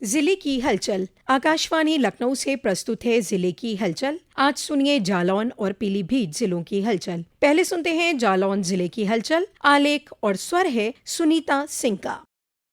जिले की हलचल। आकाशवाणी लखनऊ से प्रस्तुत है जिले की हलचल। आज सुनिए जालौन और पीलीभीत जिलों की हलचल। पहले सुनते हैं जालौन जिले की हलचल। आलेख और स्वर है सुनीता सिंह का।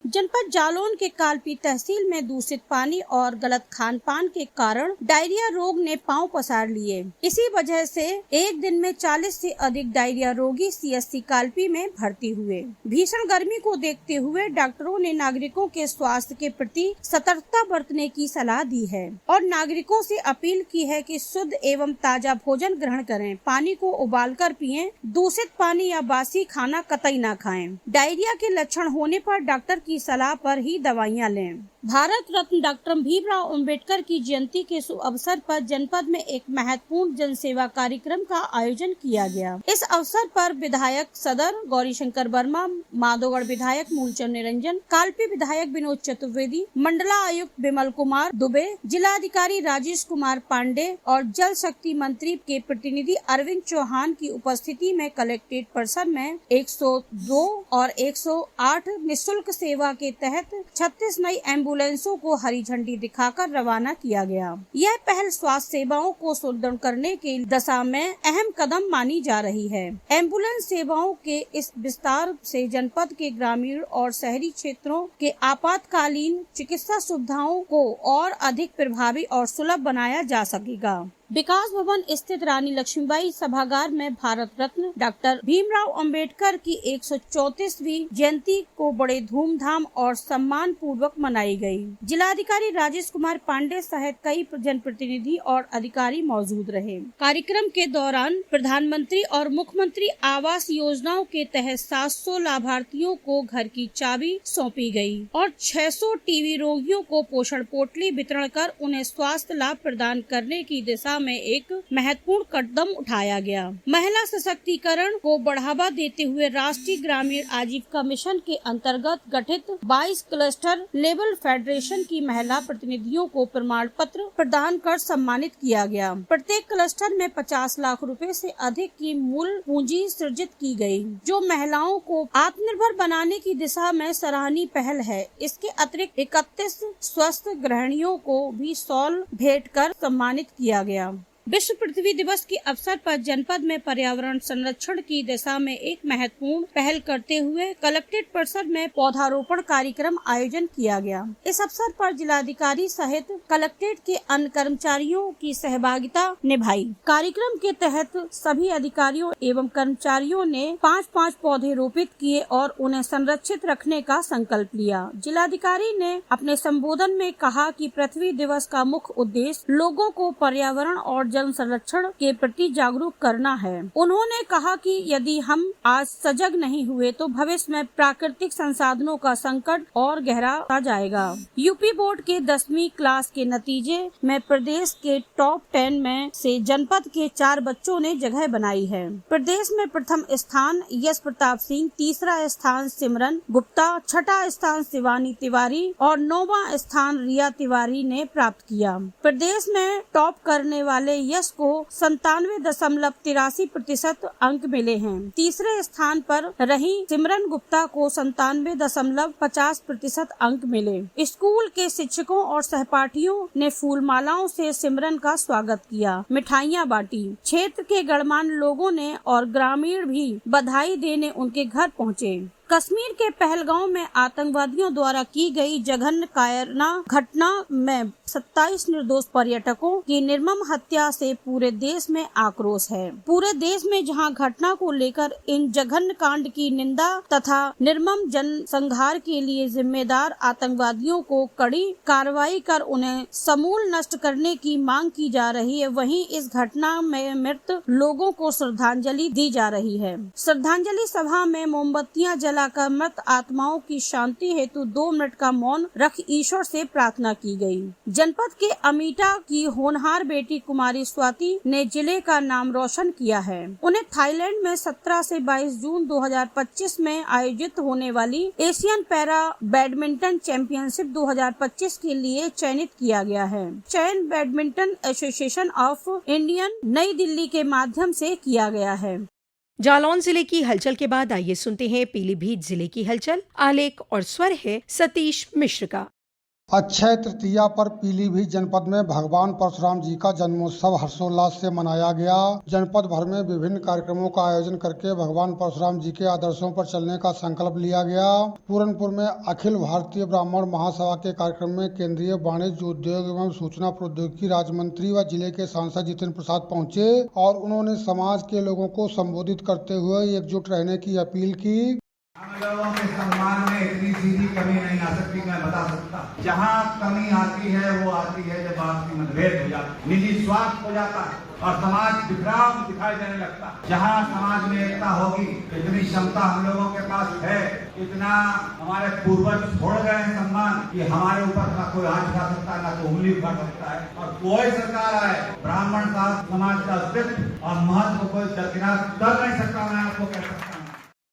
जनपद जालौन के कालपी तहसील में दूषित पानी और गलत खान पान के कारण डायरिया रोग ने पांव पसार लिए। इसी वजह से एक दिन में 40 से अधिक डायरिया रोगी सीएससी कालपी में भर्ती हुए। भीषण गर्मी को देखते हुए डॉक्टरों ने नागरिकों के स्वास्थ्य के प्रति सतर्कता बरतने की सलाह दी है और नागरिकों से अपील की है कि शुद्ध एवं ताजा भोजन ग्रहण करें, पानी को उबाल कर पिएं, दूषित पानी या बासी खाना कतई न खाएं। डायरिया के लक्षण होने पर डॉक्टर की सलाह पर ही दवाइयां लें। भारत रत्न डॉक्टर भीमराव अंबेडकर की जयंती के शुभ अवसर पर जनपद में एक महत्वपूर्ण जनसेवा कार्यक्रम का आयोजन किया गया। इस अवसर पर विधायक सदर गौरीशंकर वर्मा, माधोगढ़ विधायक मूलचंद निरंजन, कालपी विधायक विनोद चतुर्वेदी, मंडला आयुक्त विमल कुमार दुबे, जिलाधिकारी राजेश कुमार पांडे और जल शक्ति मंत्री के प्रतिनिधि अरविंद चौहान की उपस्थिति में कलेक्ट्रेट परिसर में 102 और 108 निःशुल्क सेवा के तहत 36 नई एम्बुलेंसों को हरी झंडी दिखाकर रवाना किया गया। यह पहल स्वास्थ्य सेवाओं को सुदृढ़ करने के दिशा में अहम कदम मानी जा रही है। एम्बुलेंस सेवाओं के इस विस्तार से जनपद के ग्रामीण और शहरी क्षेत्रों के आपातकालीन चिकित्सा सुविधाओं को और अधिक प्रभावी और सुलभ बनाया जा सकेगा। विकास भवन स्थित रानी लक्ष्मीबाई सभागार में भारत रत्न डॉक्टर भीमराव अंबेडकर की 134वीं जयंती को बड़े धूमधाम और सम्मान पूर्वक मनाई गई। जिलाधिकारी राजेश कुमार पांडे सहित कई जनप्रतिनिधि और अधिकारी मौजूद रहे। कार्यक्रम के दौरान प्रधानमंत्री और मुख्यमंत्री आवास योजनाओं के तहत 700 लाभार्थियों को घर की चाबी सौंपी गई और 600 टीबी रोगियों को पोषण पोटली वितरण कर उन्हें स्वास्थ्य लाभ प्रदान करने की दिशा में एक महत्वपूर्ण कदम उठाया गया। महिला सशक्तिकरण को बढ़ावा देते हुए राष्ट्रीय ग्रामीण आजीविका मिशन के अंतर्गत गठित 22 क्लस्टर लेवल फेडरेशन की महिला प्रतिनिधियों को प्रमाण पत्र प्रदान कर सम्मानित किया गया। प्रत्येक क्लस्टर में 50 लाख रुपए से अधिक की मूल पूंजी सृजित की गई, जो महिलाओं को आत्मनिर्भर बनाने की दिशा में सराहनीय पहल है। इसके अतिरिक्त 31 स्वस्थ गृहिणियों को भी शॉल भेंट कर सम्मानित किया गया। विश्व पृथ्वी दिवस के अवसर पर जनपद में पर्यावरण संरक्षण की दिशा में एक महत्वपूर्ण पहल करते हुए कलेक्ट्रेट परिसर में पौधारोपण कार्यक्रम आयोजन किया गया। इस अवसर पर जिलाधिकारी सहित कलेक्ट्रेट के अन्य कर्मचारियों की सहभागिता निभाई। कार्यक्रम के तहत सभी अधिकारियों एवं कर्मचारियों ने 5-5 पौधे रोपित किए और उन्हें संरक्षित रखने का संकल्प लिया। जिलाधिकारी ने अपने संबोधन में कहा कि पृथ्वी दिवस का मुख्य उद्देश्य लोगों को पर्यावरण और जल संरक्षण के प्रति जागरूक करना है। उन्होंने कहा कि यदि हम आज सजग नहीं हुए तो भविष्य में प्राकृतिक संसाधनों का संकट और गहरा जाएगा। यूपी बोर्ड के 10वीं क्लास के नतीजे में प्रदेश के टॉप 10 में से जनपद के 4 बच्चों ने जगह बनाई है। प्रदेश में प्रथम स्थान यश प्रताप सिंह, तीसरा स्थान सिमरन गुप्ता, छठा स्थान शिवानी तिवारी और 9वां स्थान रिया तिवारी ने प्राप्त किया। प्रदेश में टॉप करने वाले यश को 97.83% अंक मिले हैं। तीसरे स्थान पर रही सिमरन गुप्ता को 97.50% अंक मिले। स्कूल के शिक्षकों और सहपाठियों ने फूल मालाओं से सिमरन का स्वागत किया, मिठाइयाँ बांटी। क्षेत्र के गणमान्य लोगों ने और ग्रामीण भी बधाई देने उनके घर पहुँचे। कश्मीर के पहलगांव में आतंकवादियों द्वारा की गई जघन्य कायरना घटना में 27 निर्दोष पर्यटकों की निर्मम हत्या से पूरे देश में आक्रोश है। पूरे देश में जहां घटना को लेकर इन जघन्य कांड की निंदा तथा निर्मम जनसंहार के लिए जिम्मेदार आतंकवादियों को कड़ी कार्रवाई कर उन्हें समूल नष्ट करने की मांग की जा रही है, वहीं इस घटना में मृत लोगों को श्रद्धांजलि दी जा रही है। श्रद्धांजलि सभा में मोमबत्तियां जलाकर मृत आत्माओं की शांति हेतु 2 मिनट का मौन रख ईश्वर से प्रार्थना की गई। जनपद के अमीटा की होनहार बेटी कुमारी स्वाति ने जिले का नाम रोशन किया है। उन्हें थाईलैंड में 17 से 22 जून 2025 में आयोजित होने वाली एशियन पैरा बैडमिंटन चैंपियनशिप 2025 के लिए चयनित किया गया है। चयन बैडमिंटन एसोसिएशन ऑफ इंडियन नई दिल्ली के माध्यम से किया गया है। जालौन जिले की हलचल के बाद आइए सुनते हैं पीलीभीत जिले की हलचल। आलेख और स्वर है सतीश मिश्र का। अक्षय तृतीया पर पीलीभीत जनपद में भगवान परशुराम जी का जन्मोत्सव हर्षोल्लास से मनाया गया। जनपद भर में विभिन्न कार्यक्रमों का आयोजन करके भगवान परशुराम जी के आदर्शों पर चलने का संकल्प लिया गया। पूरनपुर में अखिल भारतीय ब्राह्मण महासभा के कार्यक्रम में केंद्रीय वाणिज्य उद्योग एवं सूचना प्रौद्योगिकी राज्य मंत्री व जिले के सांसद जितेंद्र प्रसाद पहुँचे और उन्होंने समाज के लोगों को संबोधित करते हुए एकजुट रहने की अपील की। हम लोगों के सम्मान में इतनी सीधी कमी नहीं आ सकती, मैं बता सकता। जहाँ कमी आती है वो आती है जब आपसी मतभेद हो जाता है, निजी स्वार्थ हो जाता है और समाज बिखराव दिखाई देने लगता है। जहाँ समाज में एकता होगी, इतनी क्षमता हम लोगों के पास है, इतना हमारे पूर्वज छोड़ गए हैं सम्मान कि हमारे ऊपर ना कोई हाथ उठा सकता है, ना कोई उंगली उठा सकता है। और कोई सरकार आए, ब्राह्मण समाज का अस्तित्व और महत्व कोई दरकिनार कर नहीं सकता, मैं आपको कह सकता हूँ।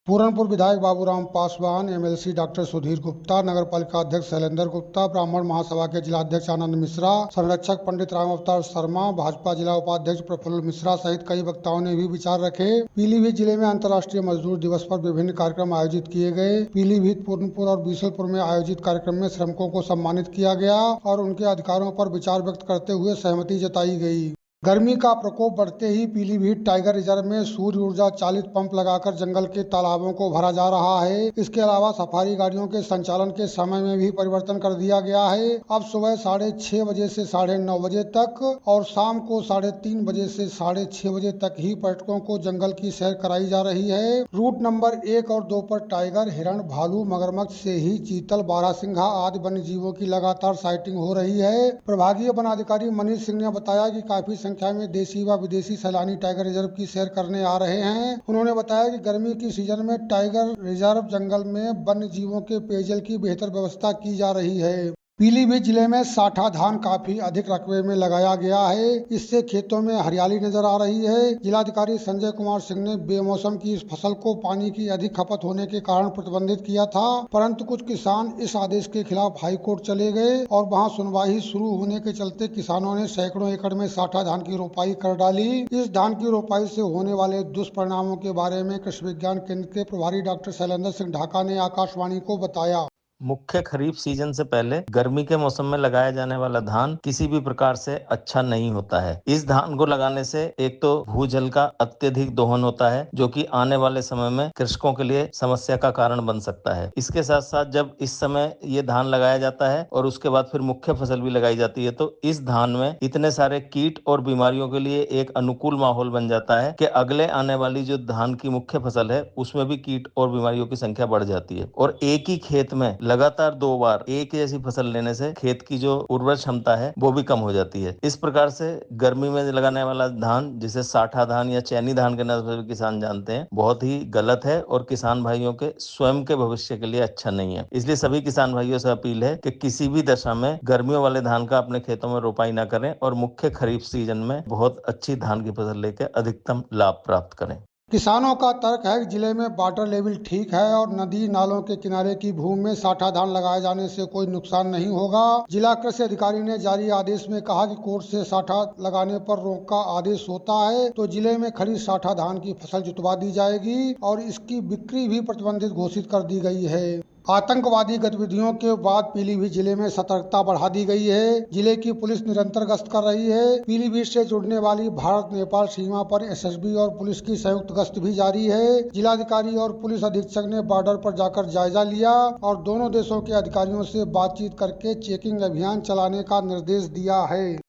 पूरनपुर विधायक बाबूराम पासवान, एमएलसी डॉक्टर सुधीर गुप्ता, नगर पालिका अध्यक्ष शैलेंद्र गुप्ता, ब्राह्मण महासभा के जिलाध्यक्ष आनंद मिश्रा, संरक्षक पंडित राम अवतार शर्मा, भाजपा जिला उपाध्यक्ष प्रफुल्ल मिश्रा सहित कई वक्ताओं ने भी विचार रखे। पीलीभीत जिले में अंतर्राष्ट्रीय मजदूर दिवस पर विभिन्न कार्यक्रम आयोजित किए गए। पीलीभीत, पूरनपुर और बीसलपुर में आयोजित कार्यक्रम में श्रमिकों को सम्मानित किया गया और उनके अधिकारों पर विचार व्यक्त करते हुए सहमति जताई गई। गर्मी का प्रकोप बढ़ते ही पीलीभीत टाइगर रिजर्व में सूर्य ऊर्जा चालित पंप लगाकर जंगल के तालाबों को भरा जा रहा है। इसके अलावा सफारी गाड़ियों के संचालन के समय में भी परिवर्तन कर दिया गया है। अब सुबह 6:30 बजे से 9:30 बजे तक और शाम को 3:30 बजे से 6:30 बजे तक ही पर्यटकों को जंगल की सैर कराई जा रही है। रूट नंबर 1 और 2 पर टाइगर, हिरण, भालू, मगरमच्छ से ही चीतल, बारहसिंघा आदि वन्य जीवों की लगातार साइटिंग हो रही है। प्रभागीय वन अधिकारी मनीष सिंह ने बताया कि काफी संख्या में देशी व विदेशी सैलानी टाइगर रिजर्व की सैर करने आ रहे हैं। उन्होंने बताया कि गर्मी की सीजन में टाइगर रिजर्व जंगल में वन्य जीवों के पेयजल की बेहतर व्यवस्था की जा रही है। पीलीभीत जिले में साठा धान काफी अधिक रकबे में लगाया गया है। इससे खेतों में हरियाली नजर आ रही है। जिलाधिकारी संजय कुमार सिंह ने बेमौसम की इस फसल को पानी की अधिक खपत होने के कारण प्रतिबंधित किया था, परंतु कुछ किसान इस आदेश के खिलाफ हाईकोर्ट चले गए और वहां सुनवाई शुरू होने के चलते किसानों ने सैकड़ों एकड़ में साठा धान की रोपाई कर डाली। इस धान की रोपाई से होने वाले दुष्परिणामों के बारे में कृषि विज्ञान केंद्र के प्रभारी डॉक्टर शैलेंद्र सिंह ढाका ने आकाशवाणी को बताया। मुख्य खरीफ सीजन से पहले गर्मी के मौसम में लगाया जाने वाला धान किसी भी प्रकार से अच्छा नहीं होता है। इस धान को लगाने से एक तो भूजल का अत्यधिक दोहन होता है, जो कि आने वाले समय में कृषकों के लिए समस्या का कारण बन सकता है। इसके साथ साथ जब इस समय ये धान लगाया जाता है और उसके बाद फिर मुख्य फसल भी लगाई जाती है, तो इस धान में इतने सारे कीट और बीमारियों के लिए एक अनुकूल माहौल बन जाता है कि अगले आने वाली जो धान की मुख्य फसल है उसमें भी कीट और बीमारियों की संख्या बढ़ जाती है। और एक ही खेत में लगातार 2 बार एक जैसी फसल लेने से खेत की जो उर्वर क्षमता है वो भी कम हो जाती है। इस प्रकार से गर्मी में लगाने वाला धान, जिसे साठा धान या चैनी धान के नाम से किसान जानते हैं, बहुत ही गलत है और किसान भाइयों के स्वयं के भविष्य के लिए अच्छा नहीं है। इसलिए सभी किसान भाइयों से अपील है कि किसी भी दशा में गर्मियों वाले धान का अपने खेतों में रोपाई न करें और मुख्य खरीफ सीजन में बहुत अच्छी धान की फसल लेकर अधिकतम लाभ प्राप्त करें। किसानों का तर्क है कि जिले में वाटर लेवल ठीक है और नदी नालों के किनारे की भूमि में साठा धान लगाए जाने से कोई नुकसान नहीं होगा। जिला कृषि अधिकारी ने जारी आदेश में कहा कि कोर्ट से साठा लगाने पर रोक का आदेश होता है तो जिले में खड़ी साठा धान की फसल जुतवा दी जाएगी और इसकी बिक्री भी प्रतिबंधित घोषित कर दी गई है। आतंकवादी गतिविधियों के बाद पीलीभीत जिले में सतर्कता बढ़ा दी गई है। जिले की पुलिस निरंतर गश्त कर रही है। पीलीभीत से जुड़ने वाली भारत नेपाल सीमा पर एसएसबी और पुलिस की संयुक्त गश्त भी जारी है। जिलाधिकारी और पुलिस अधीक्षक ने बॉर्डर पर जाकर जायजा लिया और दोनों देशों के अधिकारियों से बातचीत करके चेकिंग अभियान चलाने का निर्देश दिया है।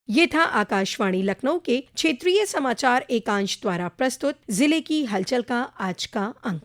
ये था आकाशवाणी लखनऊ के क्षेत्रीय समाचार एकांश द्वारा प्रस्तुत जिले की हलचल का आज का अंक।